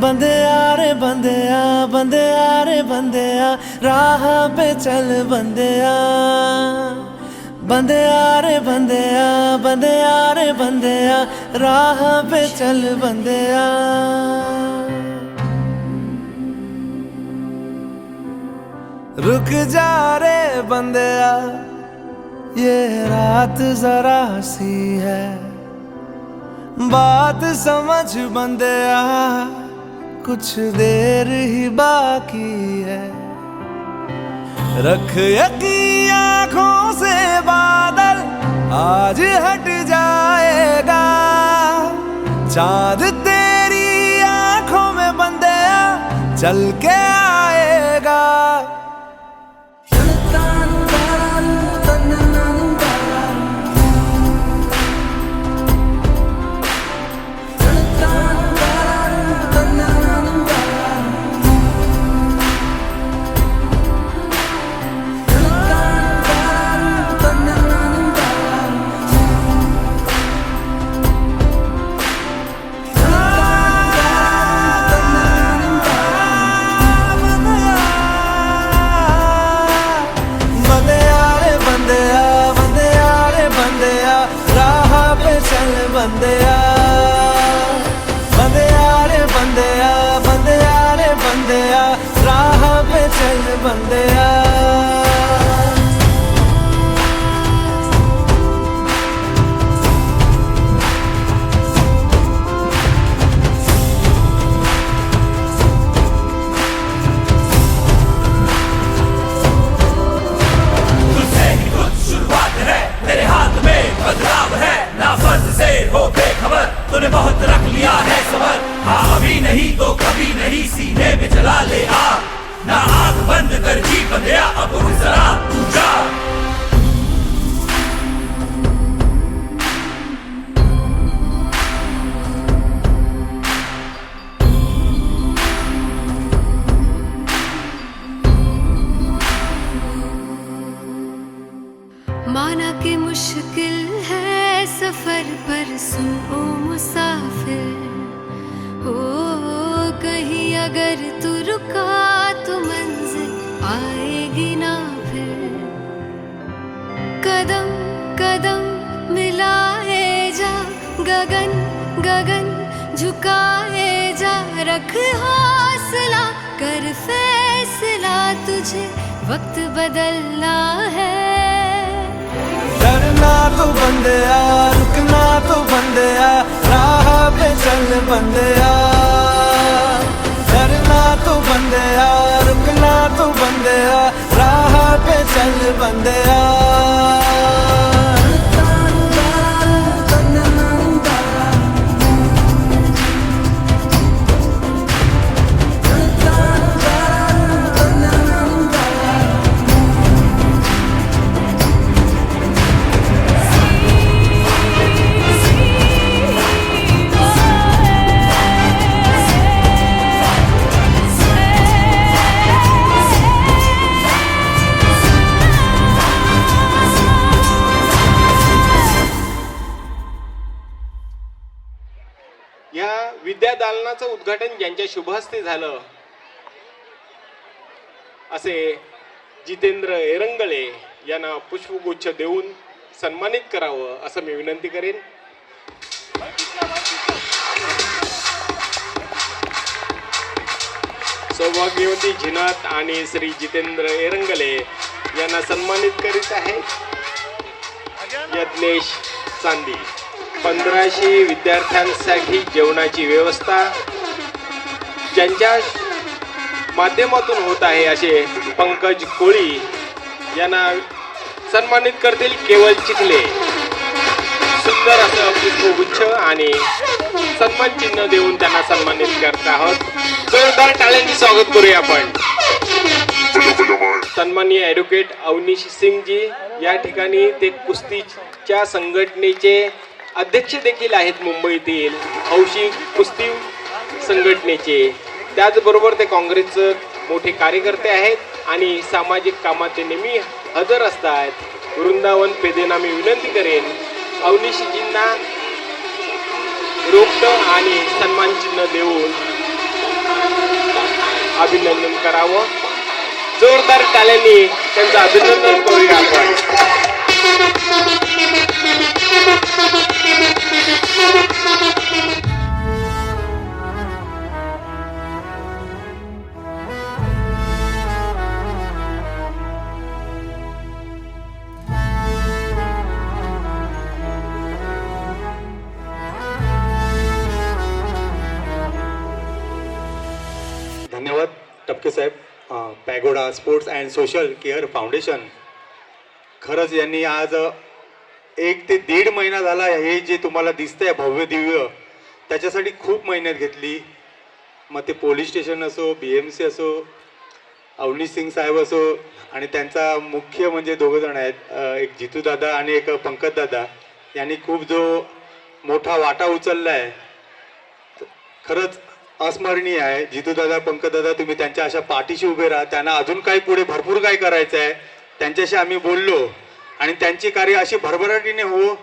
बंदेया रे बंदेया, बंदेया रे बंदेया, राह पे चल बंदेया। बंदेया रे बंदेया, बंदेया रे बंदेया, राह पे चल बंदेया। रुक जा रे बंदेया, ये रात जरा सी है, बात समझ बंदेया, कुछ देर ही बाकी है। रख यकीन आँखों से बादल, आज हट जाएगा। चाँद तेरी आँखों में बंदेया, चल के आएगा। बंदेया बंदेया रे बंदेया, बंदेया रे बंदेया, राह पे चल बंदेया। तुझसे ही कुछ शुरुआत है, तेरे हाथ में बदलाव है। ना फर्ज से हो बेखबर, तूने बहुत रख लिया है सबर। हाँ अभी नहीं तो कभी नहीं, सीने में जला ले आग। ना आँख बंद कर जी बंदेया, अब उठ जरा तू जा। माना कि मुश्किल है सफर, पर सुन ओ मुसाफिर, हो कहीं अगर तू रुका तो मंजिल आएगी ना फिर। कदम कदम मिलाए जा, गगन गगन झुकाए जा। रख हौसला, कर फैसला, तुझे वक्त बदलना है। डरना तो बंदेया, रुकना तो बंदेया, राह पे चल बंदेया। डरना तो बंदेया, रुकना तो बंदेया, राह पे चल बंदेया। या विद्यादालनाचं उद्घाटन ज्यांच्या शुभहस्ते झालं असे जितेंद्र एरंगळे यांना पुष्पगुच्छ देऊन सन्मानित करावं असं मी विनंती करेन। सौभाग्यवती झिनात आणि श्री जितेंद्र एरंगळे यांना सन्मानित करीत आहेत यज्ञेश चांदी। 1500 विद्यार्थ्यांसाठी जेवणाची व्यवस्था ज्यांच्या माध्यमातून होत आहे असे पंकज कोळी यांना सन्मानित करतील केवळ चिखले। सुंदर असं पुष्पगुच्छ आणि सन्मान चिन्ह देऊन त्यांना सन्मानित करत आहोत। जोरदार टाळ्यांनी स्वागत करूया आपण। सन्माननीय ॲडव्होकेट अवनीश सिंगजी या ठिकाणी ते कुस्तीच्या संघटनेचे अध्यक्ष देखील आहेत। मुंबईतील हौशी कुस्ती संघटनेचे, त्याचबरोबर ते काँग्रेसचं मोठे कार्यकर्ते आहेत आणि सामाजिक कामात ते नेहमी हजर असतात. वृंदावन पेदेंना मी विनंती करेन अवनीशीजींना रोपट आणि सन्मान चिन्ह देऊन अभिनंदन करावं. जोरदार टाळ्यांनी त्यांचं अभिनंदन करूया आपण. धन्यवाद Tapke saheb. Pagoda sports and social care foundation खरंच यांनी आज 1 ते 1.5 महिना झाला हे जे तुम्हाला दिसतंय भव्य दिव्य त्याच्यासाठी खूप मेहनत घेतली. मग ते पोलीस स्टेशन असो, BMC असो, अवनीश सिंग साहेब असो आणि त्यांचा मुख्य म्हणजे 2 जण आहेत, एक जितू दादा आणि एक पंकज दादा, यांनी खूप जो मोठा वाटा उचलला आहे खरंच अस्मरणीय आहे. जितू दादा, पंकज दादा, तुम्ही त्यांच्या अशा पाठीशी उभे राहा. त्यांना अजून काही पुढे भरपूर काय करायचं आहे. त्यांच्याशी आम्ही बोललो आणि त्यांची कार्य अशी भरभराटीने हो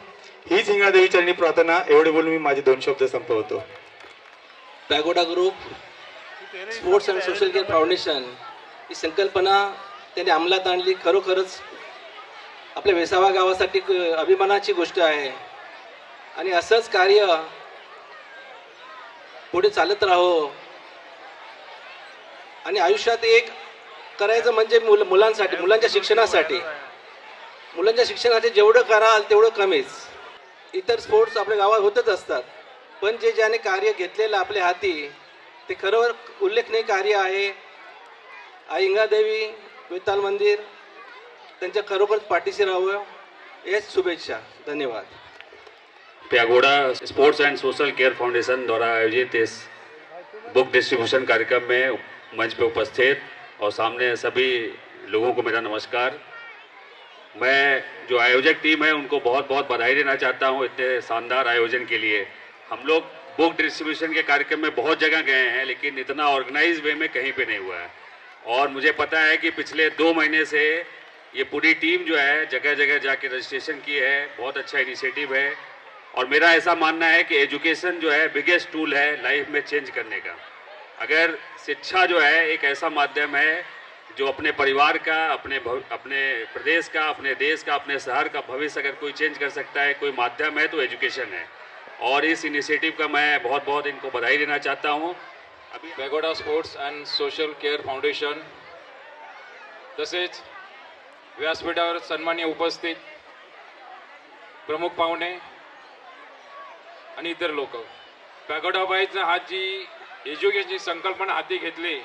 हीच हिंगळादेवी चरणी प्रार्थना. एवढे बोलून मी माझे 2 शब्द संपवतो. Pagoda group sports and social care foundation ही संकल्पना त्यांनी अंमलात आणली. खरोखरच आपल्या वेसावा गावासाठी अभिमानाची गोष्ट आहे आणि असंच कार्य पुढे चालत राहो. आणि आयुष्यात एक करायचं म्हणजे मुलांसाठी, मुलांच्या शिक्षणासाठी जेवढं कराल तेवढं कमीच. इतर स्पोर्ट्स आपल्या गावात होतच असतात, पण ज्याने कार्य घेतलेलं आपल्या हाती ते खरोखर उल्लेखनीय कार्य आहे. आई इंगादेवी वेताल मंदिर त्यांच्या खरोखर पाठीशी राहावं हेच शुभेच्छा. धन्यवाद. Pagoda sports end social care foundation द्वारा आयोजित इस बुक डिस्ट्रीब्यूशन कार्यक्रम में मंच पे उपस्थित और सामने सभी लोगों को मेरा नमस्कार. मैं जो आयोजक टीम है उनको बहुत बहुत बधाई देना चाहता हूं इतने शानदार आयोजन के लिए. हम लोग बुक डिस्ट्रीब्यूशन के कार्यक्रम में बहुत जगह गए हैं लेकिन इतना ऑर्गेनाइज वे में कहीं पे नहीं हुआ है. और मुझे पता है कि पिछले 2 महीने से ये पूरी टीम जो है जगह जगह जाके रजिस्ट्रेशन की है. बहुत अच्छा इनिशिएटिव है और मेरा ऐसा मानना है कि एजुकेशन जो है बिगेस्ट टूल है लाइफ में चेंज करने का. अगर शिक्षा जो है एक ऐसा माध्यम है जो अपने परिवार का, अपने प्रदेश का, अपने देश का, अपने शहर का भविष्य अगर कोई चेंज कर सकता है, कोई माध्यम है तो एजुकेशन है. और इस इनिशिएटिव का मैं बहुत बहुत इनको बधाई देना चाहता हूँ. अभी pagoda sports and social care foundation तसेच व्यासपीठावर सन्मान्य उपस्थित प्रमुख पाहुणे आणि इतर लोक, पॅगोडा बाईजनं हा जी एज्युकेशनची संकल्पना हाती घेतली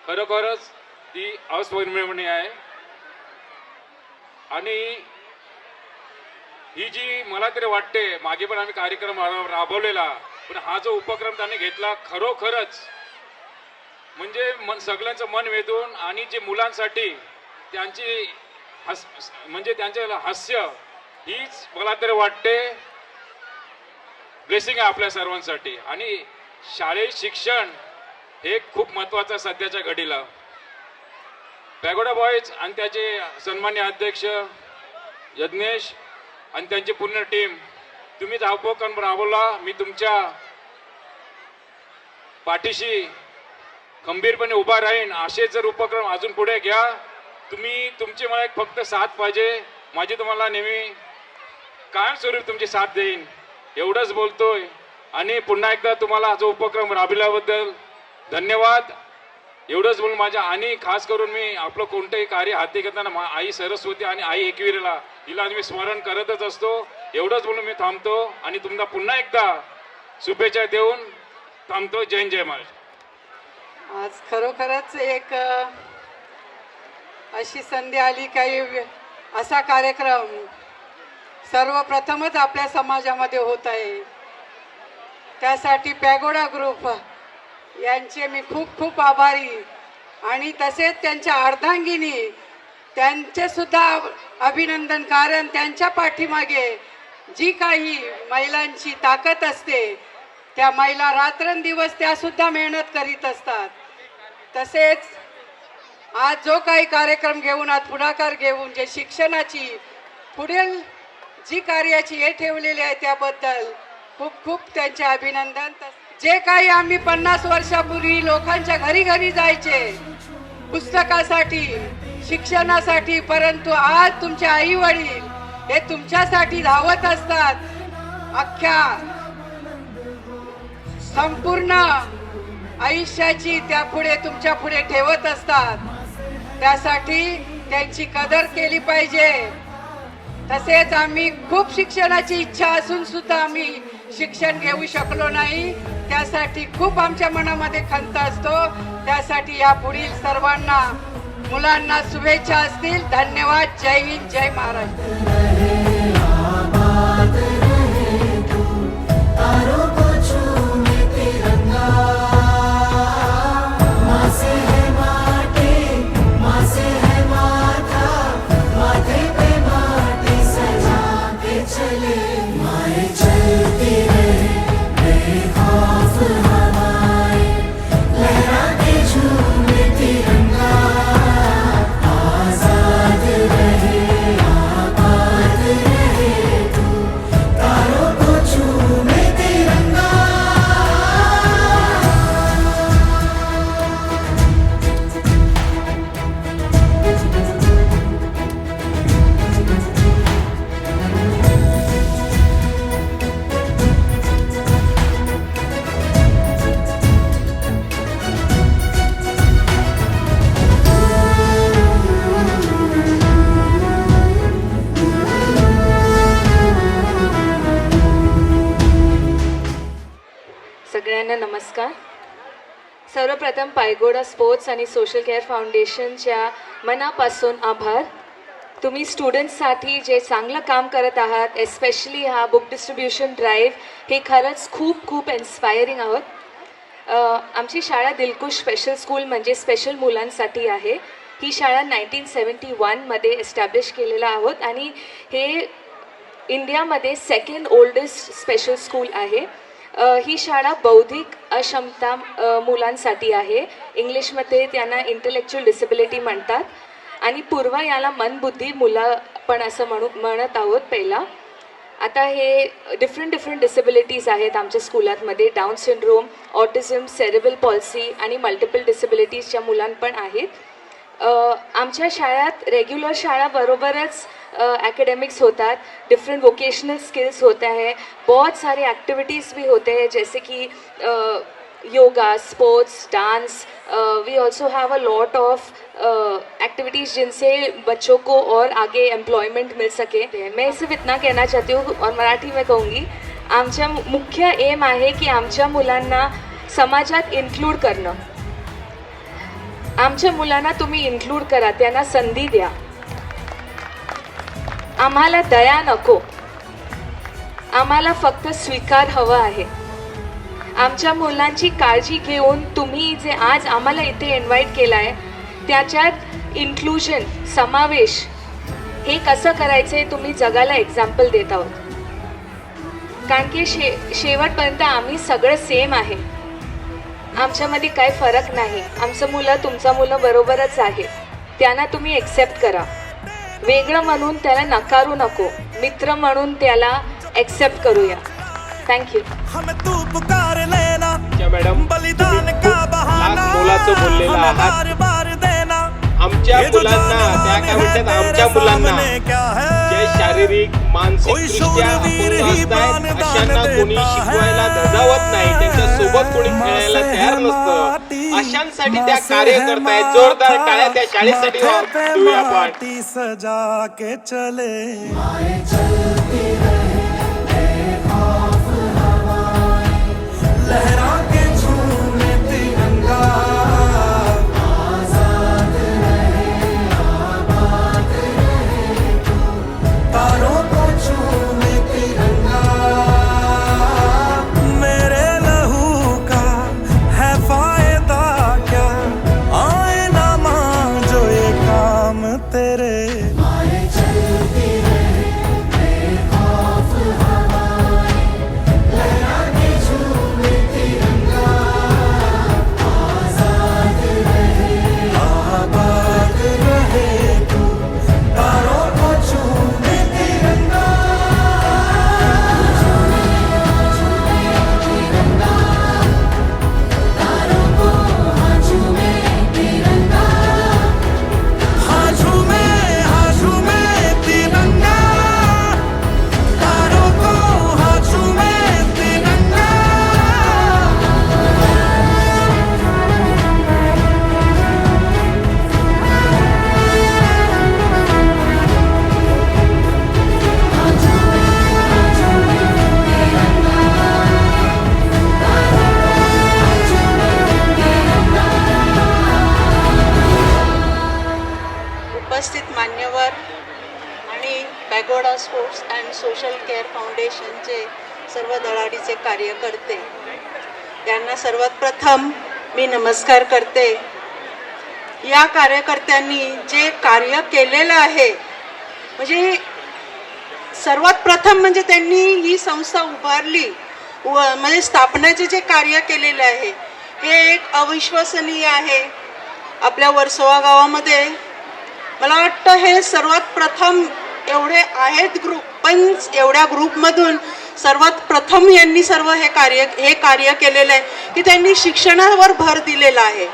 खरोखरच ती अस्मरणीय आहे. आणि ही जी मला तरी वाटते मागे पण आम्ही कार्यक्रम राबवलेला, पण हा जो उपक्रम त्यांनी घेतला खरोखरच म्हणजे सगळ्यांचं मन वेधून आणि जे मुलांसाठी त्यांची म्हणजे त्यांचे हास्य हीच मला तरी वाटते ब्लेसिंग आहे आपल्या सर्वांसाठी. आणि शालेय शिक्षण हे खूप महत्त्वाचं आहे सध्याच्या घडीला. पॅगोडा बॉयज आणि त्याचे सन्मान्य अध्यक्ष यज्ञेश आणि त्यांची पूर्ण टीम, तुम्ही हा उपक्रम राबवला. मी तुमच्या पाठीशी खंबीरपणे उभा राहीन. असे जर उपक्रम अजून पुढे घ्या. तुम्ही तुमची मला एक फक्त साथ पाहिजे. माझी तुम्हाला नेहमी कायमस्वरूपी तुमची साथ देईन एवढंच बोलतोय. आणि पुन्हा एकदा तुम्हाला जो उपक्रम राबविल्याबद्दल धन्यवाद एवढंच बोलून माझ्या. आणि खास करून मी आपलं कोणतंही कार्य हाती घेताना आई सरस्वती आणि आई एकविरेला हिला मी स्मरण करतच असतो. एवढंच बोलून मी थांबतो आणि तुम्हाला पुन्हा एकदा शुभेच्छा देऊन थांबतो. जय हिंद, जय महाराष्ट्र. आज खरोखरच एक अशी संधी आली, काही असा कार्यक्रम सर्वप्रथमच आपल्या समाजामध्ये होत आहे. त्यासाठी पॅगोडा ग्रुप यांचे मी खूप खूप आभारी आणि तसेच त्यांच्या अर्धांगिनी त्यांचे सुद्धा अभिनंदन. कारण त्यांच्या पाठीमागे जी काही महिलांची ताकद असते त्या महिला रात्रंदिवस त्या सुद्धा मेहनत करीत असतात. तसेच आज जो काही कार्यक्रम घेऊन आज पुढाकार घेऊन जे शिक्षणाची पुढील जी कार्याची हे ठेवलेली आहे त्याबद्दल खूप खूप त्यांचे अभिनंदन. जे काही आम्ही 50 वर्षापूर्वी लोकांच्या घरी घरी जायचे पुस्तकासाठी शिक्षणासाठी, परंतु आज तुमचे आई वडील हे तुमच्यासाठी धावत असतात. अख्ख्या संपूर्ण आयुष्याची त्या पुढे तुमच्या पुढे ठेवत असतात. त्यासाठी त्यांची कदर केली पाहिजे. तसेच आम्ही खूप शिक्षणाची इच्छा असून सुद्धा आम्ही शिक्षण घेऊ शकलो नाही. त्यासाठी खूप आमच्या मनामध्ये खंत असतो. त्यासाठी या पुढील सर्वांना मुलांना शुभेच्छा असतील. धन्यवाद. जय हिंद, जय महाराष्ट्र. सगळ्यांना नमस्कार. सर्वप्रथम पायगोडा स्पोर्ट्स आणि सोशल केअर फाउंडेशनच्या मनापासून आभार. तुम्ही स्टुडंट्ससाठी जे चांगलं काम करत आहात, एस्पेशली हा बुक डिस्ट्रीब्युशन ड्राईव्ह, हे खरंच खूप खूप इन्स्पायरिंग आहोत. आमची शाळा दिलखुश स्पेशल स्कूल म्हणजे स्पेशल मुलांसाठी आहे. ही शाळा 1971मध्ये एस्टॅब्लिश केलेला आहोत आणि हे इंडियामध्ये सेकंड ओल्डेस्ट स्पेशल स्कूल आहे. ही शाळा बौद्धिक अक्षमता मुलांसाठी आहे. इंग्लिशमध्ये त्यांना इंटेलेक्च्युअल डिसेबिलिटी म्हणतात आणि पूर्व याला मनबुद्धी मुलं पण असं म्हणत आहोत पहिला. आता हे डिफरंट डिसेबिलिटीज आहेत आमच्या स्कूलांमध्ये. Down syndrome, autism, cerebral palsy आणि मल्टिपल डिसेबिलिटीजच्या मुलां पण आहेत. आमच्या शाळेत रेग्युलर शाळाबरोबरच एकेडमिक्स होतात, डिफरेंट वोकेशनल स्किल्स होते हैं, बहुत सारे एक्टिविटीज़ भी होते हैं जैसे कि yoga, sports, dance. We also have a lot of activities जिनसे बच्चों को और आगे एम्प्लॉयमेंट मिल सके. मैं सिर्फ इतना कहना चाहती हूँ और मराठी में कहूँगी, आमचा मुख्य एम आहे की आमच्या मुलांना समाजात इन्क्लूड करणं. आमच्या मुलांना तुम्ही इन्क्लूड करा, त्यांना संधी द्या. आम्हाला दया नको, आम्हाला फक्त स्वीकार हवा आहे. आमच्या मुलांची काळजी घेऊन तुम्ही जे आज आम्हाला इथे इन्व्हाइट केलं आहे त्याच्यात इन्क्लुजन, समावेश हे कसं करायचं आहे तुम्ही जगाला एक्झाम्पल देत आहोत. कारण की शेवटपर्यंत आम्ही सगळं सेम आहे, आमच्यामध्ये काही फरक नाही. आमचं मुलं तुमचं मुलं बरोबरच आहे. त्यांना तुम्ही एक्सेप्ट करा. वेगळं म्हणून त्याला नकारू नको, मित्र म्हणून त्याला एक्सेप्ट करूया. थँक्यू. मॅडम, मोलाचं बोललेलं आहात. आमच्या मुलांना त्या काय म्हणतात, आमच्या मुलांना जे शारीरिक मानसिकदृष्ट्या अपंग असतात अशांना कोणी शिकवायला धजावत नाही, त्यांच्या सोबत कोणी खेळायला तयार नसतं, अशांसाठी त्या कार्य करतायत. जोरदार टाळ्या त्या शाळेसाठी देऊया आपण. सजा के चले लहरा के झूमे तिरंगा, तारों को चूमे तिरंगा. मेरे लहू का है फायदा क्या, आए ना मां जो ये काम तेरे. चलती रहे सोशल केअर फाउंडेशनचे सर्व धडाडीचे कार्यकर्ते यांना सर्वात प्रथम मी नमस्कार करते. या कार्यकर्त्यांनी जे कार्य केलेलं आहे, म्हणजे सर्वात प्रथम म्हणजे त्यांनी ही संस्था उभारली म्हणजे स्थापनेचे जे कार्य केलेलं आहे हे एक अविश्वसनीय आहे. आपल्या वर्सोवा गावामध्ये मला वाटतं हे सर्वात प्रथम एवढे आहेत ग्रुप, पण एवढ्या ग्रुपमधून सर्वात प्रथम यांनी सर्व हे कार्य केलेलं आहे की त्यांनी शिक्षणावर भर दिलेला आहे.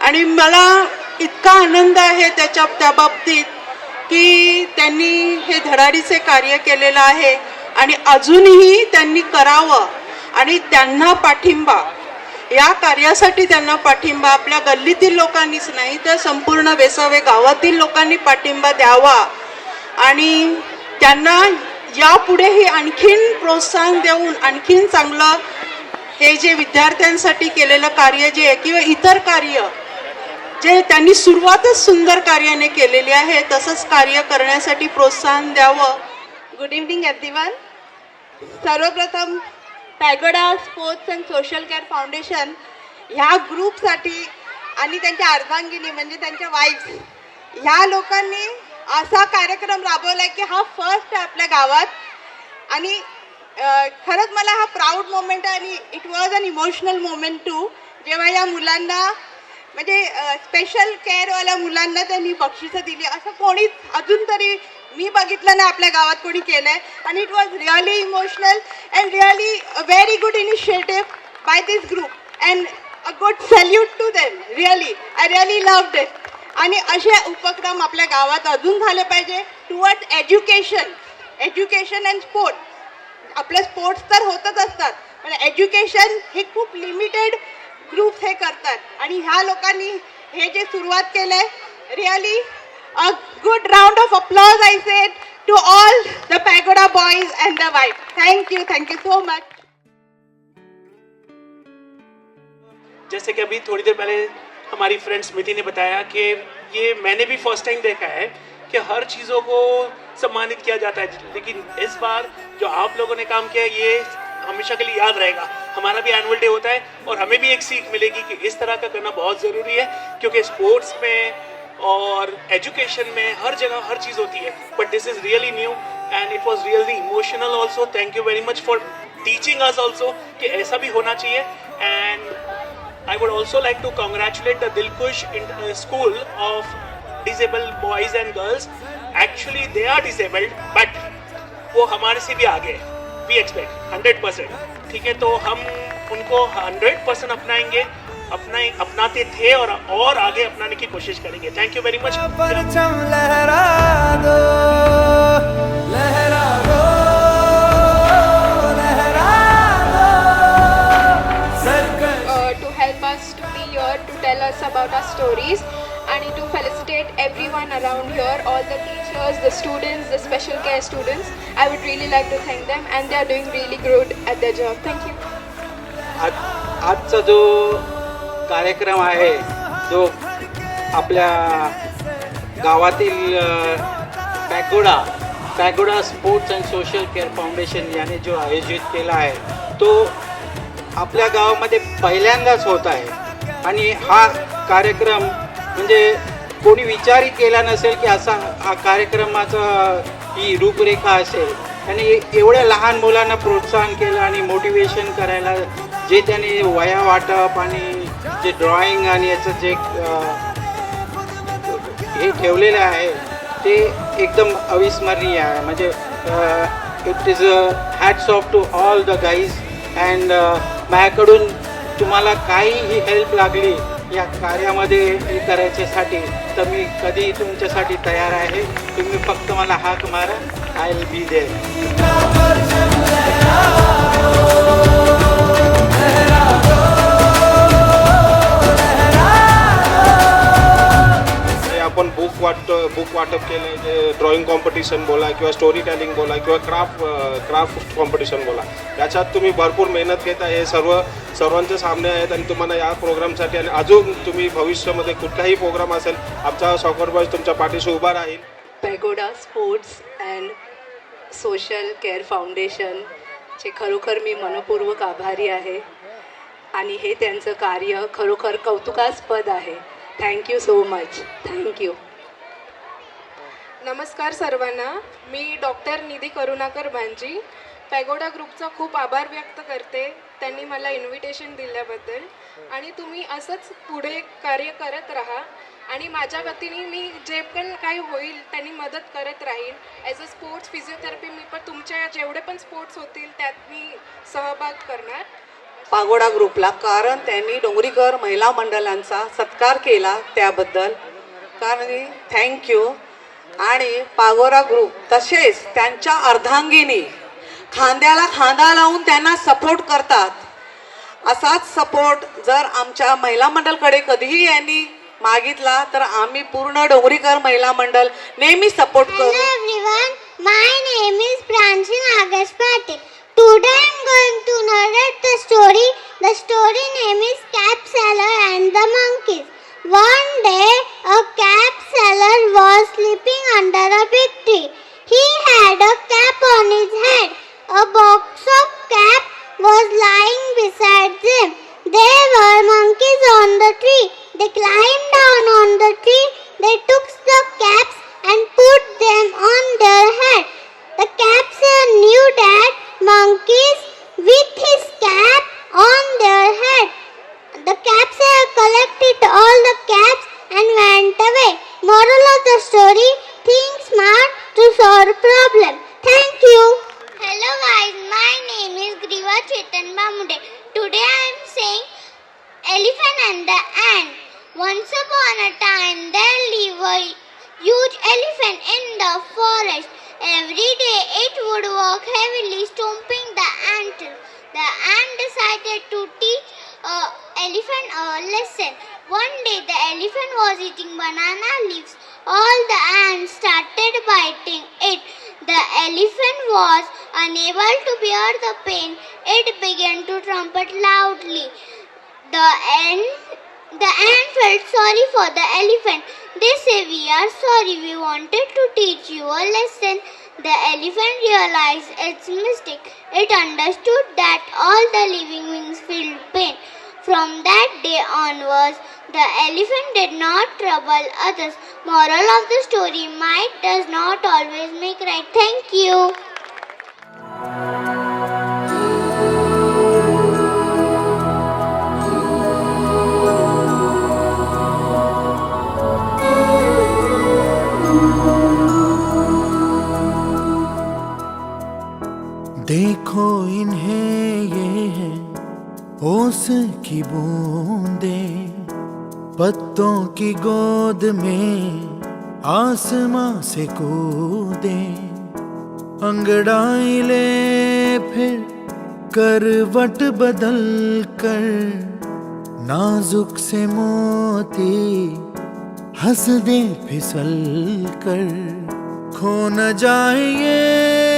आणि मला इतका आनंद आहे त्या बाबतीत की त्यांनी हे धडाडीचे कार्य केलेलं आहे आणि अजूनही त्यांनी करावं आणि त्यांना पाठिंबा, या कार्यासाठी त्यांना पाठिंबा आपल्या गल्लीतील लोकांनीच नाही तर संपूर्ण वेसावे गावातील लोकांनी पाठिंबा द्यावा आणि त्यांना यापुढेही आणखीन प्रोत्साहन देऊन आणखीन चांगलं हे जे विद्यार्थ्यांसाठी केलेलं कार्य जे आहे किंवा इतर कार्य जे त्यांनी सुरुवातच सुंदर कार्याने केलेली आहे तसंच कार्य करण्यासाठी प्रोत्साहन द्यावं. Good evening everyone. सर्वप्रथम Pagoda sports and social care foundation ह्या ग्रुपसाठी आणि त्यांच्या अर्धांगिनी म्हणजे त्यांच्या वाईफ्स ह्या लोकांनी असा कार्यक्रम राबवला की हा फर्स्ट आहे आपल्या गावात आणि खरंच मला हा प्राऊड मोमेंट आहे आणि it was an emotional moment to जेव्हा या मुलांना म्हणजे स्पेशल केअरवाल्या मुलांना त्यांनी बक्षिसं दिली. असं कोणीच अजून तरी मी बघितलं ना आपल्या गावात कोणी केलं आहे आणि it was really emotional and really a very good initiative by this group and a good salute to them. Really I really loved it. आणि असे उपक्रम आपल्या गावात अजून झाले पाहिजे टुवर्ड्स एज्युकेशन अँड स्पोर्ट. आपले स्पोर्ट्स तर होतच असतात पण एज्युकेशन हे खूप लिमिटेड ग्रुप्स हे करतात आणि ह्या लोकांनी हे जे सुरुवात केलंय really a good round of applause I said to all the pagoda boys and the wife. Thank you so much. जैसे कि अभी थोड़ी देर पहले हमारी फ्रेंड स्मृति ने बताया कि ये मैंने भी फर्स्ट टाइम देखा है कि हर चीज़ों को सम्मानित किया जाता है, लेकिन इस बार जो आप लोगों ने काम किया ये हमेशा के लिए याद रहेगा. हमारा भी एनुअल डे होता है और हमें भी एक सीख मिलेगी कि इस तरह का करना बहुत ज़रूरी है क्योंकि स्पोर्ट्स में और एजुकेशन में हर जगह हर चीज़ होती है but this is really new end it was really emotional also. Thank you very much for teaching us also कि ऐसा भी होना चाहिए. End I would also like to congratulate the Dilkush School of Disabled Boys and Girls. Actually, they are disabled, but वो हमारे से भी आगे है. We expect 100%. ठीक है, तो हम उनको 100% अपनाएंगे, अपनाते थे और आगे अपनाने की कोशिश करेंगे. Thank you very much. परचम लहरा दो, लहरा दो. To be here to tell us about our stories and to felicitate everyone around here, all the teachers, the students, the special care students. I would really like to thank them and they are doing really good at their job. Thank you. आजचा जो कार्यक्रम आहे जो आपल्या गावातील pagoda sports and social care foundation याने जो आयोजित केला आहे तो आपल्या गावामध्ये पहिल्यांदाच होत आहे आणि हा कार्यक्रम म्हणजे कोणी विचारही केला नसेल की असा हा कार्यक्रमाचा ही रूपरेखा असेल. आणि एवढ्या लहान मुलांना प्रोत्साहन केलं आणि मोटिवेशन करायला जे त्यांनी वह्या वाटप आणि जे ड्रॉइंग आणि याचं जे हे ठेवलेलं आहे ते एकदम अविस्मरणीय आहे. म्हणजे it is hats off to all the guys and माझ्याकडून तुम्हाला काहीही हेल्प लागली या कार्यामध्ये हे करायच्यासाठी तर मी कधी तुमच्यासाठी तयार आहे. तुम्ही फक्त मला हाक मारा. I will be there. आपण बुक वाटप केलं, जे ड्रॉइंग कॉम्पिटिशन बोला किंवा स्टोरी टेलिंग बोला किंवा क्राफ्ट कॉम्पिटिशन बोला, याच्यात तुम्ही भरपूर मेहनत घेता. हे सर्वांचे सामने आहेत आणि तुम्हाला या प्रोग्रामसाठी आणि अजून तुम्ही भविष्यामध्ये कुठलाही प्रोग्राम असेल आमचा सॉकर बॉयज तुमच्या पाठीशी उभा राहील. Pagoda sports and social care फाउंडेशनचे खरोखर मी मनपूर्वक आभारी आहे आणि हे त्यांचं कार्य खरोखर कौतुकास्पद आहे. Thank you so much. थँक्यू. नमस्कार सर्वांना. मी डॉक्टर निधी करुणाकर भांजी पॅगोडा ग्रुपचा खूप आभार व्यक्त करते. त्यांनी मला इन्व्हिटेशन दिल्याबद्दल आणि तुम्ही असंच पुढे कार्य करत राहा आणि माझ्या वतीने मी जे पण काही होईल त्यांनी मदत करत राहीन. ॲज अ स्पोर्ट्स फिजिओथेरपी मी पण तुमच्या जेवढे पण स्पोर्ट्स होतील त्यात मी सहभाग करणार. पागोडा ग्रुपला कारण त्यांनी डोंगरीकर महिला मंडळांचा सत्कार केला त्याबद्दल कारण थँक्यू. आणि पागोडा ग्रुप तसेच त्यांच्या अर्धांगिनी खांद्याला खांदा लावून त्यांना सपोर्ट करतात. असाच सपोर्ट जर आमच्या महिला मंडळकडे कधीही यांनी मागितला तर आम्ही पूर्ण डोंगरीकर महिला मंडळ नेहमी सपोर्ट करू. Everyone, my name is Pranshi Nagesh Patil. Today I am going to narrate the story. The story name is Cap Seller and the Monkeys. One day, a cap seller was sleeping under a big tree. He had a cap on his head. A box of cap was lying beside him. There were monkeys on the tree. They climbed down on the tree. They took the caps and put them on their head. The cap seller knew that monkeys with his cap on their head. The cap seller collected all the caps and went away. Moral of the story: think smart to solve problem. Thank you. Hello guys, my name is Griva Chetan Bamude. Today I am saying Elephant and the Ant. Once upon a time there lived a huge elephant in the forest. Every day it would walk heavily, stomping the ant. The ant decided to teach the elephant a lesson. One day the elephant was eating banana leaves. All the ants started biting it. The elephant was unable to bear the pain. It began to trumpet loudly. The ant felt sorry for the elephant. They say, "We are sorry, we wanted to teach you a lesson." The elephant realized its mistake. It understood that all the living beings feel pain. From that day onwards, the elephant did not trouble others. Moral of the story: might does not always make right. Thank you. देखो इन्हें ये है ओस की बूंदे, पत्तों की गोद में आसमां से कूदे, अंगड़ाई ले फिर करवट बदल कर, नाजुक से मोती हंस दे फिसल कर, खो न जाए ये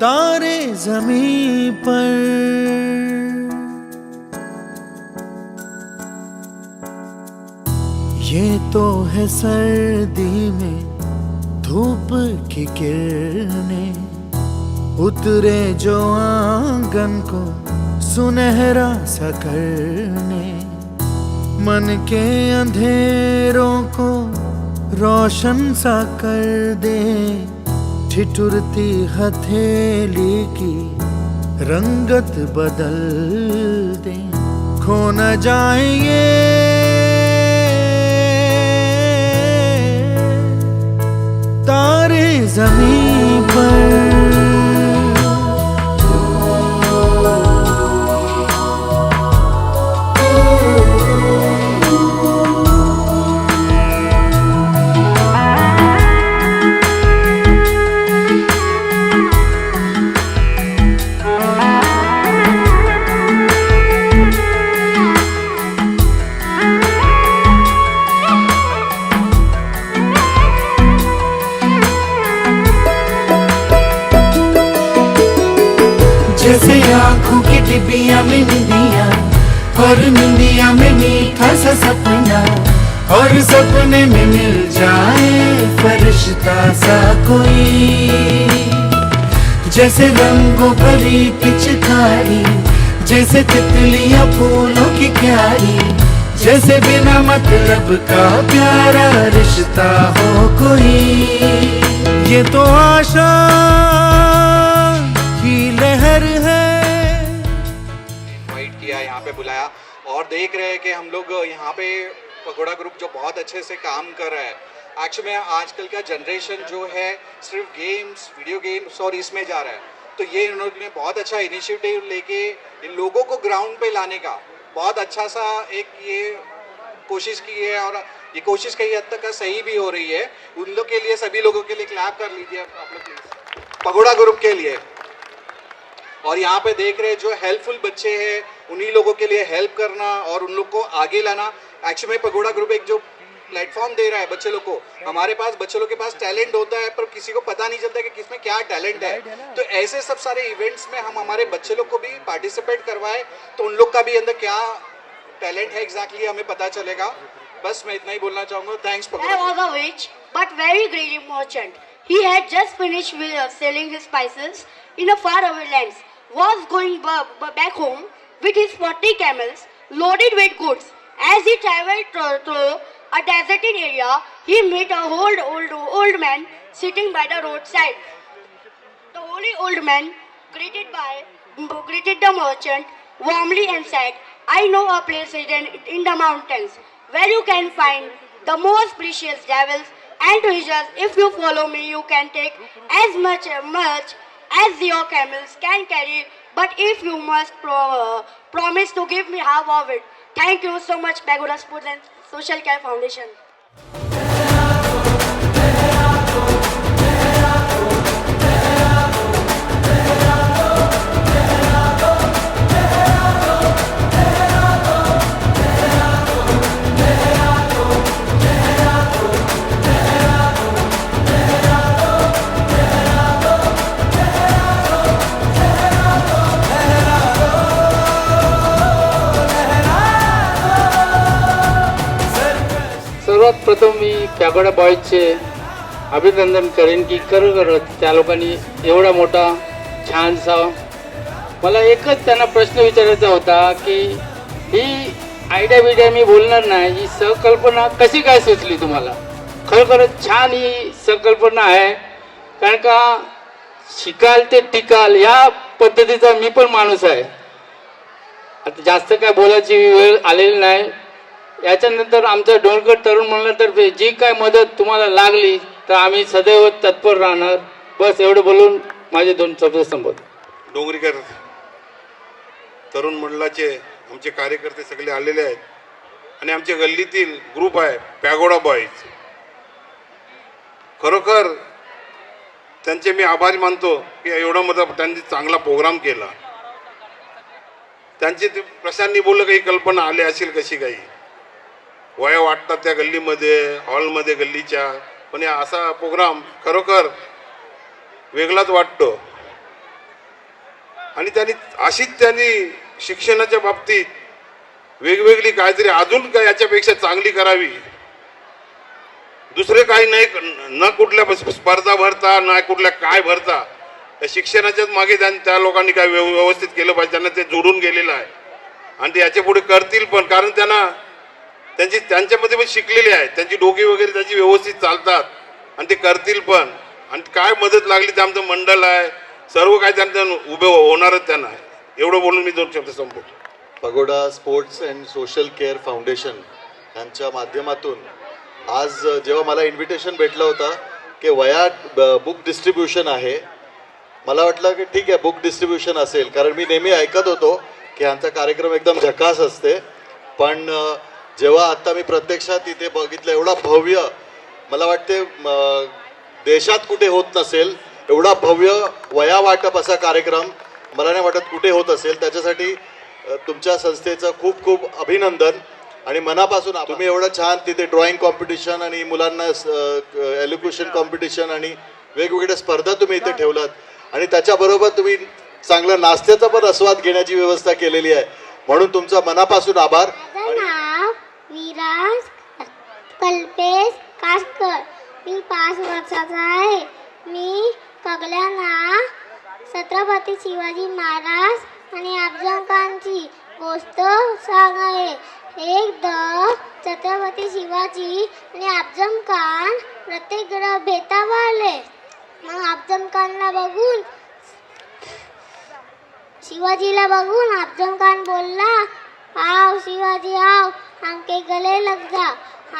तारे ज़मीं पर। ये तो है सर्दी में धूप की किरणें, उतरे जो आंगन को सुनहरा सा करने, मन के अंधेरों को रोशन सा कर दे, ठिठुरती हथेली की रंगत बदल दे, खो न जाए ये तारे ज़मीं पर। जैसे आँखों की डिबिया में निंदिया और निंदिया में मीठा सा सपना, और सपने में मिल जाए फरिश्ता सा कोई, जैसे रंगों भरी पिचकारी, जैसे तितलियां फूलों की क्यारी, जैसे बिना मतलब का प्यारा रिश्ता हो कोई। ये तो आशा की लहर है। इनवाइट किया, यहाँ पे बुलाया और देख रहे हैं कि हम लोग यहाँ पे पगोड़ा ग्रुप जो बहुत अच्छे से काम कर रहा है। एक्चुअली में आजकल का जनरेशन जो है सिर्फ गेम्स, वीडियो गेम्स और इसमें जा रहा है, तो ये इन्होंने बहुत अच्छा इनिशिएटिव लेके इन लोगों को ग्राउंड पे लाने का बहुत अच्छा सा एक ये कोशिश की है, और ये कोशिश कई हद तक सही भी हो रही है। उन लोग के लिए, सभी लोगों के लिए क्लैप कर लीजिए आप लोग प्लीज, पगोड़ा ग्रुप के लिए। और यहाँ पे देख रहे जो हेल्पफुल बच्चे हैं, उन्हीं लोगों के लिए हेल्प करना और उन लोग को आगे लाना। एक्चुअली में पगोड़ा ग्रुप एक जो प्लेटफॉर्म दे रहा है बच्चे लोग को। हमारे पास बच्चे लोग के पास टैलेंट होता है पर किसी को पता नहीं चलता कि किसमें क्या टैलेंट है, तो ऐसे सब सारे इवेंट्स में हम हमारे बच्चे लोग को भी पार्टिसिपेट करवाए तो उन लोग का भी अंदर क्या टैलेंट है एग्जैक्टली हमें पता चलेगा। बस मैं इतना ही बोलना चाहूंगा। Thanks pagoda. There was a rich but very greedy merchant. He had just finished selling his spices in a faraway lands, was going back home with his 40 camels loaded with goods. As he traveled through a deserted area, he met a old man sitting by the roadside. The holy old man greeted the merchant warmly and said, "I know a place hidden in the mountains where you can find the most precious jewels and treasures. If you follow me, you can take as much as your camels can carry, but if you must promise to give me half of it." Thank you so much, Pagoda Sports and Social Care Foundation. सर्वात प्रथम मी pagoda बॉयजचे अभिनंदन करेन की खरोखरच त्या लोकांनी एवढा मोठा छानसा, मला एकच त्यांना प्रश्न विचारायचा होता की ही आयडिया बिडिया मी बोलणार नाही, ही संकल्पना कशी काय सुचली तुम्हाला? खरोखरच छान ही संकल्पना आहे, कारण का शिकाल ते टिकाल या पद्धतीचा मी पण माणूस आहे. आता जास्त काय बोलायची वेळ आलेली नाही. याच्यानंतर आमचं डोंगरगड तरुण मंडळातर्फे जी काय मदत तुम्हाला लागली तर आम्ही सदैव तत्पर राहणार. बस एवढं बोलून माझे 2 शब्द संबोधन. डोंगरीकर तरुण मंडळाचे आमचे कार्यकर्ते सगळे आलेले आहेत आणि आमच्या गल्लीतील ग्रुप आहे पॅगोडा बॉयज. खरोखर त्यांचे मी आभारी मानतो की एवढा मोठा त्यांनी चांगला प्रोग्राम केला. त्यांची प्रशांतनी बोललं काही कल्पना आली असेल कशी काही वया वाटतात त्या गल्लीमध्ये, हॉलमध्ये गल्लीच्या, पण असा प्रोग्राम खरोखर वेगळाच वाटतो. आणि त्यांनी शिक्षणाच्या बाबतीत वेगवेगळी काहीतरी अजून काय याच्यापेक्षा चांगली करावी. दुसरे काही नाही, न कुठल्या स्पर्धा भरता ना कुठल्या काय भरता, शिक्षणाच्याच मागे त्या लोकांनी काय व्यवस्थित केलं पाहिजे. त्यांना ते जोडून गेलेलं आहे आणि ते याच्या पुढे करतील पण, कारण त्यांच्यामध्ये पण शिकलेले आहेत, त्यांची डोकी वगैरे त्याची व्यवस्थित चालतात आणि ते करतील पण. आणि काय मदत लागली ते आमचं मंडळ आहे, सर्व काय त्यांचं उभे होणारच त्यांना. एवढं बोलून मी 2 शब्द संपवतो. Pagoda sports and social care foundation यांच्या माध्यमातून आज जेव्हा मला इन्व्हिटेशन भेटलं होतं की वयात बुक डिस्ट्रीब्युशन आहे, मला वाटलं की ठीक आहे बुक डिस्ट्रीब्युशन असेल, कारण मी नेहमी ऐकत होतो की यांचा कार्यक्रम एकदम झकास असते. पण जेव्हा आता मी प्रत्यक्षात इथे बघितलं एवढा भव्य, मला वाटते देशात कुठे होत नसेल एवढा भव्य वया वाटप असा कार्यक्रम मला नाही वाटत कुठे होत असेल. त्याच्यासाठी तुमच्या संस्थेचं खूप खूप अभिनंदन आणि मनापासून. तुम्ही एवढं छान तिथे ड्रॉइंग कॉम्पिटिशन आणि मुलांना एल्युक्युशन कॉम्पिटिशन आणि वेगवेगळ्या स्पर्धा तुम्ही इथे ठेवलात आणि त्याच्याबरोबर तुम्ही चांगलं नाश्त्याचा पण आस्वाद घेण्याची व्यवस्था केलेली आहे, म्हणून तुमचा मनापासून आभार. विराज कल्पेश कासकर. मी 5 वर्षाचा आहे. मी सगळ्यांना छत्रपती शिवाजी महाराज आणि अफजल खानची गोष्ट सांगावे. एकदा छत्रपती शिवाजी आणि अफजल खान प्रत्येक भेटावर आले. मग अफजल खानला बघून शिवाजीला बघून अफजल खान बोलला, आओ शिवाजी आओ, आमके गले लग जा.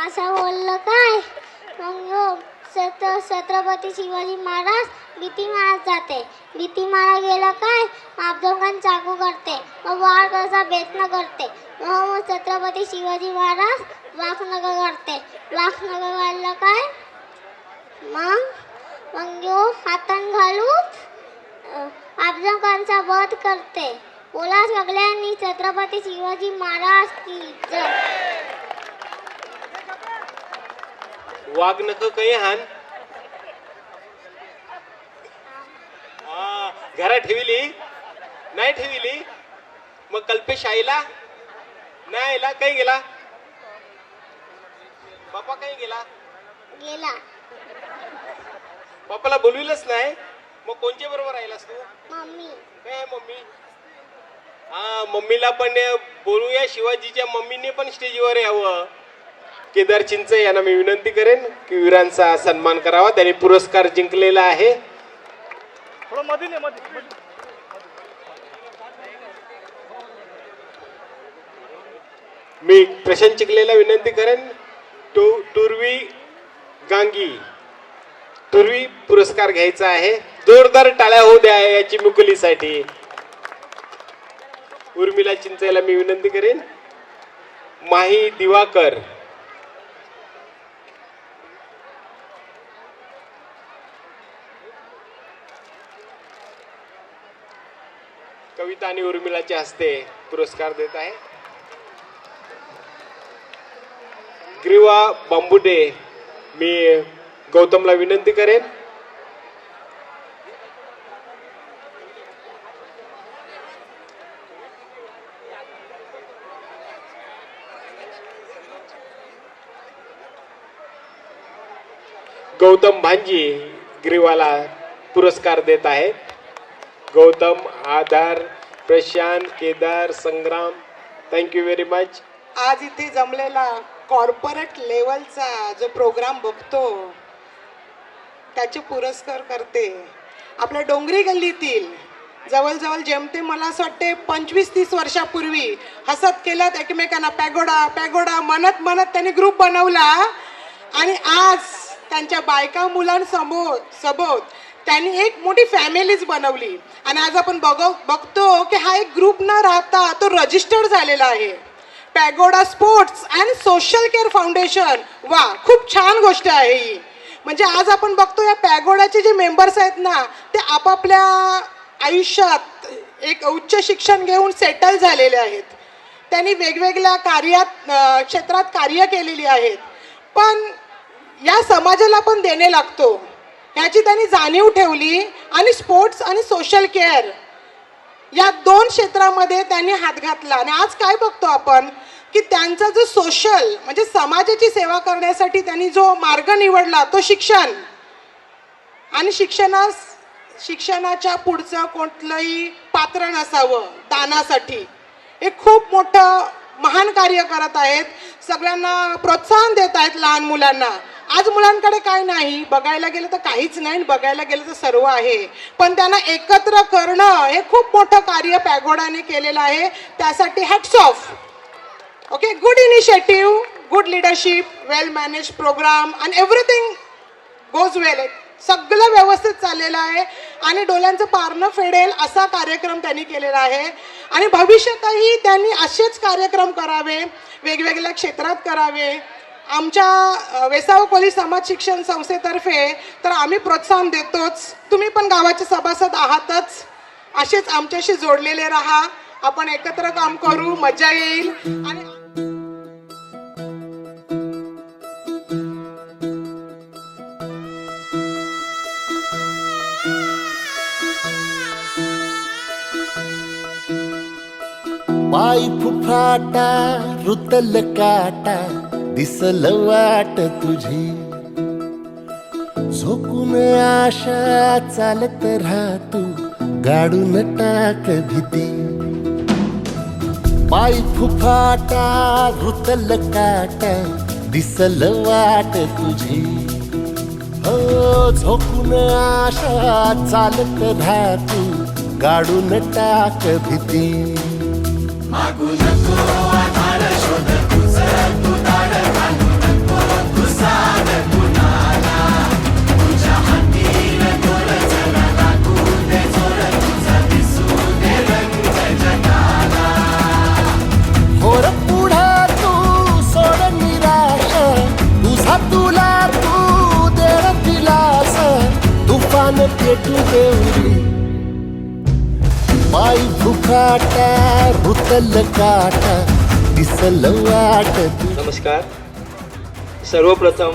असं बोललं काय. मग छत्रपती शिवाजी महाराज भीती मारत जाते. भीती मारा गेला काय, अफजल खान चाकू करते. मग वार कसा बेतनं करते. मग छत्रपती शिवाजी महाराज वाघनगर करते. वाघनगर घाललं काय, मग हातान घालून अफजल खानचा वध करते. बोला सगळ्यांनी छत्रपती शिवाजी महाराज की जय. वाघ नख काही हान घरात ठेवली नाही ठेवली. मग कल्पेश आईला नाही आईला काही गेला. बापा काही गेला. बापाला बोलविलंच नाही. मग कोणच्या बरोबर राहिलास तू. मम्मी. काय मम्मी. हा मम्मीला पण बोलूया. शिवाजीच्या मम्मीने पण स्टेजवर यावं. केदार चिंचे यांना मी विनंती करेन की वीरांचा सन्मान करावा. त्यांनी पुरस्कार जिंकलेला आहे. मी प्रशांत चिखलेला विनंती करेन. टुरवी गांगी तुर्वी पुरस्कार घ्यायचा आहे. जोरदार टाळ्या होऊ द्या याची मुकुलीसाठी. उर्मिला चिंचेला मी विनंती करेन. माही दिवाकर, कविता आणि उर्मिलाच्या हस्ते पुरस्कार देत आहे. ग्रीवा बांबुडे मी गौतमला विनंती करेन. गौतम भांजी ग्रीवाला पुरस्कार देत आहे. गौतम, आधार, प्रशांत, केदार, संग्राम, थँक्यू व्हेरी मच. आज इथे जमलेला कॉर्पोरेट लेवलचा जो प्रोग्राम बघतो त्याचे पुरस्कार करते आपल्या डोंगरी गल्लीतील जवळजवळ जेमते मला असं वाटते 25-30 वर्षापूर्वी हसत केलं एकमेकांना पॅगोडा पॅगोडा म्हणत म्हणत त्यांनी ग्रुप बनवला आणि आज त्यांच्या बायका मुलांसमोर सोबत त्यांनी एक मोठी फॅमिलीज बनवली आणि आज आपण बघतो की हा एक ग्रुप न राहता तो रजिस्टर्ड झालेला आहे. Pagoda sports and social care foundation. वा, खूप छान गोष्ट आहे ही. म्हणजे आज आपण बघतो या पॅगोडाचे जे मेंबर्स आहेत ना ते आपापल्या आयुष्यात एक उच्च शिक्षण घेऊन सेटल झालेले आहेत. त्यांनी वेगवेगळ्या क्षेत्रात कार्य केलेली आहेत. पण या समाजाला पण देणे लागतो ह्याची त्यांनी जाणीव ठेवली आणि स्पोर्ट्स आणि सोशल केअर या 2 क्षेत्रामध्ये त्यांनी हात घातला. आणि आज काय बघतो आपण की त्यांचा जो सोशल म्हणजे समाजाची सेवा करण्यासाठी त्यांनी जो मार्ग निवडला तो शिक्षण आणि शिक्षणाच्या पुढचं कोणतंही पात्र नसावं दानासाठी. हे खूप मोठं महान कार्य करत आहेत. सगळ्यांना प्रोत्साहन देत आहेत लहान मुलांना. आज मुलांकडे काय नाही, बघायला गेलं तर काहीच नाही, बघायला गेलं तर सर्व आहे. पण त्यांना एकत्र करणं हे खूप मोठं कार्य पॅगोडाने केलेलं आहे. त्यासाठी hats off. Okay, good initiative, good leadership, well manage programme and everything goes well. सगळं व्यवस्थित चाललेलं आहे आणि डोळ्यांचं पारणं फेडेल असा कार्यक्रम त्यांनी केलेला आहे. आणि भविष्यातही त्यांनी असेच कार्यक्रम करावे, वेगवेगळ्या क्षेत्रात करावे. आमच्या वेसाव कोली समाज शिक्षण संस्थेतर्फे तर आम्ही प्रोत्साहन देतोच. तुम्ही पण गावाचे सभासद आहातच. असेच आमच्याशी जोडलेले राहा. आपण एकत्र काम करू, मजा येईल. आणि पाई फुफाटा रुतल काटा दिसल वाट तुझी झोकून आशा चालत राहा तू गाडून टाक भीती पाय फुफाटा रुतल काटा दिसल वाट तुझी हो झोकून आशा चालत राहा तू गाडून टाक भीती मागू नको आधार शोध तुझं तू दाड घालू नको तुझा कुणाला तुझ्या हातीन तोर चला लागू दे जोर तुझा दिसू दे रंग जगाला होर पुढे तू सोड निराशा तुझा तुला तू दे दिलास तुफान पेटू देवरी पाय फुफाटा रुतल काटा दिसल वाट नमस्कार. सर्वप्रथम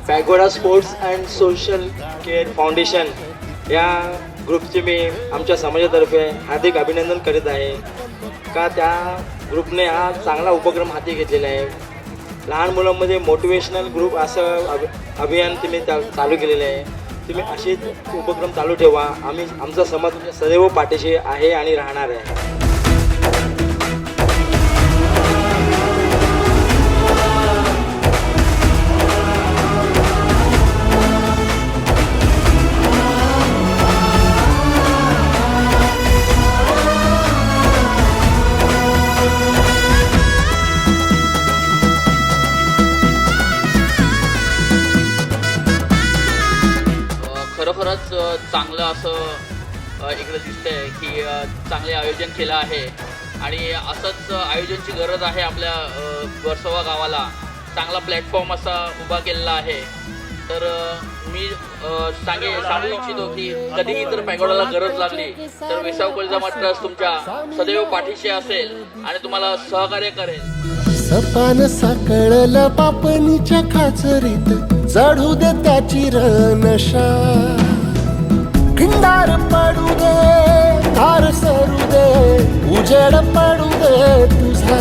Pagoda sports and social care foundation या ग्रुपचे मी आमच्या समाजातर्फे हार्दिक अभिनंदन करीत आहे का त्या ग्रुपने हा चांगला उपक्रम हाती घेतलेला आहे. लहान मुलांमध्ये मोटिवेशनल ग्रुप असं अभियान तुम्ही चालू केलेलं आहे. तुम्ही असेच उपक्रम चालू ठेवा. आमचा समाज तुमच्या सदैव पाठीशी आहे आणि राहणार आहे. खरोखरच चांगलं असं इकडे दिसतंय की चांगले आयोजन केलं आहे आणि असंच आयोजनाची गरज आहे. आपल्या वर्सोवा गावाला चांगला प्लॅटफॉर्म असा उभा केलेला आहे. तर मी सांगू इच्छितो की कधीही जर पॅगोडाला गरज लागली तर विसाव कॉलेज ट्रस्ट तुमच्या सदैव पाठीशी असेल आणि तुम्हाला सहकार्य करेल. सपान साकळलं पापणीच्या खाचरीत चढू दे त्याची नशा खिंडार पडू दे धार सरू दे उजेड पडू दे तुझा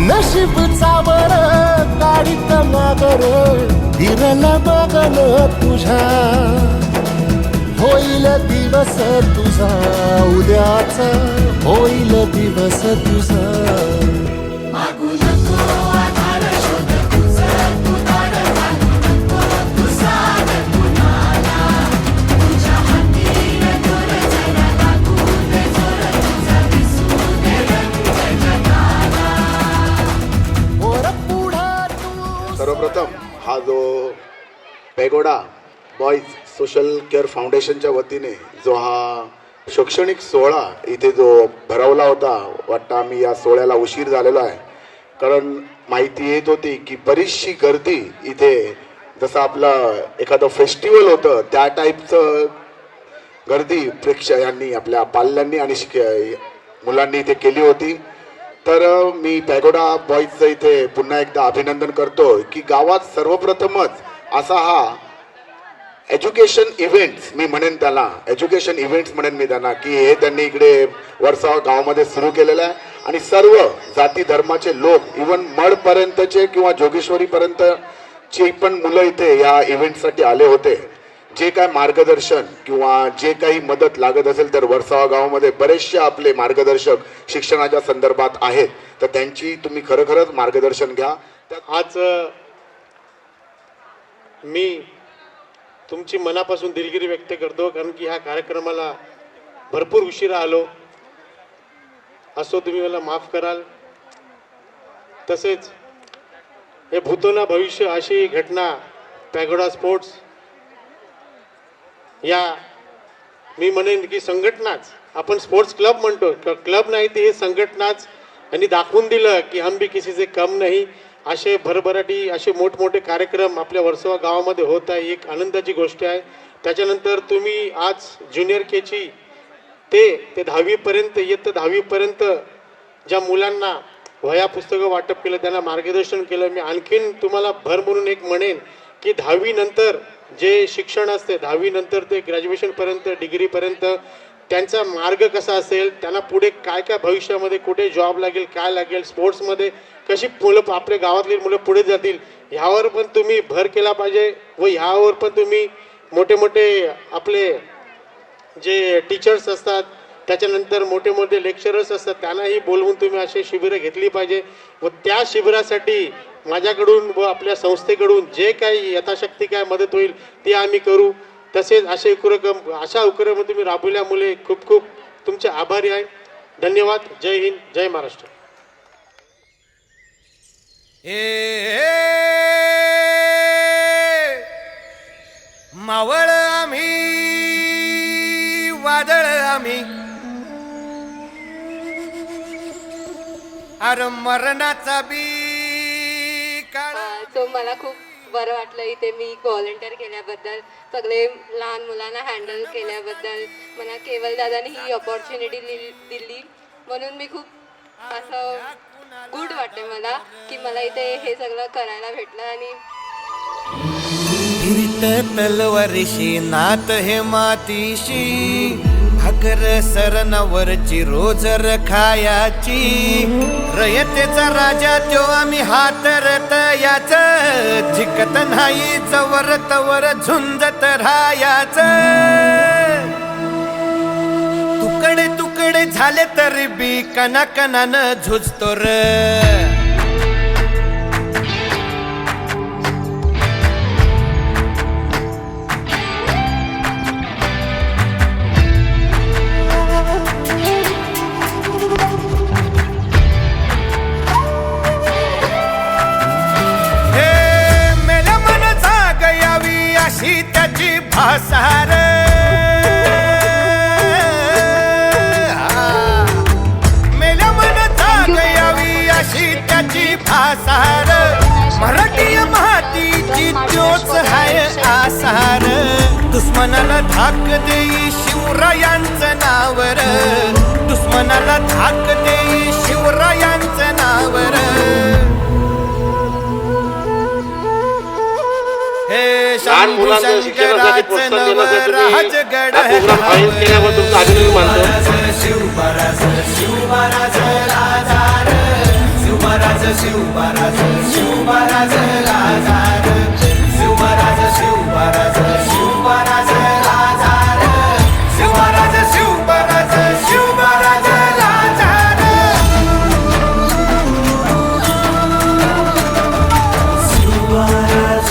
नशीब चावर गाडीत मागर फिरला बघन तुझ्या होईल दिवस तुझा उद्याचा होईल दिवस तुझा मागू नको आधार शोध तुझं तू दाड घालू नको तुझा कुणाला तुझ्या हातीन तोर चला लागू दे जोर तुझा दिसू दे रंग जगाला. सर्वप्रथम हा जो पॅगोडा बॉईज सोशल केअर फाउंडेशनच्या वतीने जो हा शैक्षणिक सोहळा इथे जो भरवला होता वाटतं आम्ही या सोहळ्याला उशीर झालेला आहे कारण माहिती येत होती की बरीचशी गर्दी इथे जसं आपलं एखादं फेस्टिवल होतं त्या टाईपचं गर्दी प्रेक्षकांनी आपल्या पाल्यांनी आणि मुलांनी इथे केली होती. तर मी पॅगोडा बॉईजचं इथे पुन्हा एकदा अभिनंदन करतो की गावात सर्वप्रथमच असा हा एज्युकेशन इव्हेंट्स मी म्हणेन त्याला एज्युकेशन इव्हेंट्स म्हणेन मी त्यांना की हे त्यांनी इकडे वर्सोवा गावामध्ये सुरू केलेलं आहे आणि सर्व जाती धर्माचे लोक इवन मडपर्यंतचे किंवा जोगेश्वरीपर्यंतची पण मुलं इथे या इव्हेंटसाठी आले होते. जे काय मार्गदर्शन किंवा जे काही मदत लागत असेल तर वर्सोवा गावामध्ये बरेचसे आपले मार्गदर्शक शिक्षणाच्या संदर्भात आहेत तर त्यांची तुम्ही खरोखरच मार्गदर्शन घ्या. आज मी तुमची मनापासून दिलगिरी व्यक्त करतो कारण की ह्या कार्यक्रमाला भरपूर उशिरा आलो असो तुम्ही मला माफ कराल. तसेच हे भूतो ना भविष्य अशी घटना पॅगोडा स्पोर्ट्स या मी म्हणेन की संघटनाच आपण स्पोर्ट्स क्लब म्हणतो क्लब नाही ते हे संघटनाच आणि दाखवून दिलं की हम भी किसी से कम नहीं. असे भरभराटी असे मोठमोठे कार्यक्रम आपल्या वर्सोवा गावामध्ये होत आहे एक आनंदाची गोष्ट आहे. त्याच्यानंतर तुम्ही आज ज्युनियर केची ते 10वीपर्यंत इयत्ता 10वीपर्यंत ज्या मुलांना वह्या पुस्तकं वाटप केलं त्यांना मार्गदर्शन केलं. मी आणखीन तुम्हाला भर म्हणून एक म्हणेन की 10वी नंतर जे शिक्षण असते 10वी नंतर ते ग्रॅज्युएशनपर्यंत डिग्रीपर्यंत त्यांचा मार्ग कसा असेल, त्यांना पुढे काय काय भविष्यामध्ये कुठे जॉब लागेल, काय लागेल, स्पोर्ट्समध्ये कशी मुलं आपल्या गावातली मुलं पुढे जातील, ह्यावर पण तुम्ही भर केला पाहिजे. व ह्यावर पण तुम्ही मोठे मोठे आपले जे टीचर्स असतात, त्याच्यानंतर मोठे मोठे लेक्चरर्स असतात, त्यांनाही बोलवून तुम्ही असे शिबिरं घेतली पाहिजे. व त्या शिबिरासाठी माझ्याकडून व आपल्या संस्थेकडून जे काही यथाशक्ती काय मदत होईल ती आम्ही करू. तसेच असे अशा उपक्रम तुम्ही राबवल्यामुळे खूप खूप तुमचे आभारी आहे. धन्यवाद. जय हिंद, जय महाराष्ट्र. मावळ आम्ही वादळ आम्ही अरे मरणाचा बी सो मला खूप बरं वाटलं इथे मी व्हॉलंटिअर केल्याबद्दल, सगळे लहान मुलांना हँडल केल्याबद्दल. मला केवल दादाने ही अपॉर्च्युनिटी दिली म्हणून मी खूप असं गुड वाटते मला की मला इथे हे सगळं करायला भेटलं. आणि फिरत तलवारीशी नात हे मातीशी भाकर सरणावरची रोजर खायाची रयतेचा राजा त्यो आम्ही हातरत याच जिकत नाही चवर तवर झुंजत राहायाच. तुकडे तुकडे झाले तरी बी कणाकणानं झुजतो र. त्याची भासार मेल्या मन जाग यावी अशी त्याची भासार. मराठी मातीची त्योच हाय आसार. दुश्मनाला धाक देई शिवरायांचं नावर, दुश्मनाला धाक देई शिवरायांचं नावर. लहान मुलांना शिक्षणासाठी प्रोत्साहन देण्यासाठी तुम्ही हा प्रोग्राम आयोजित केल्याबद्दल तुमचं अभिनंदन मानतो. शिवराज शिवराज राजार शिवराज शिवराज शिवराज राजार शिवराज शिवराज शिवराज राजार शिवराज शिवराज शिवराज राजार शिवराज.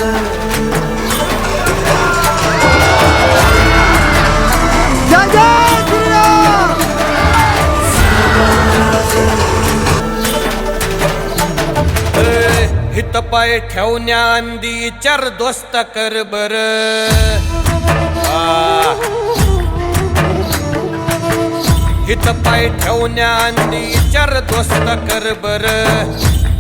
हित पाय ठेवण्या अंदी चार दोस्त कर बर. हित पाय ठेवण्या अंदी चार दोस्त कर बर.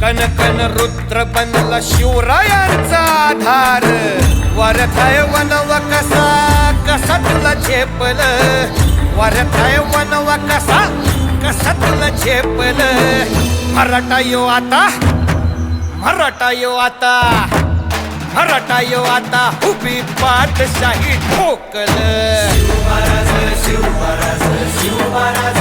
कन कन रुद्र बनला शिवरायांचा आधार. वारथाय वनवा कसा कसा तुला झेपल, वारथाय वनवा कसा कसा तुला झेपल. मराठा यो आता मराठा यो आता मराठा यो आता उभी पाठशाही ठोकल. शिवराज शिवराज शिवराज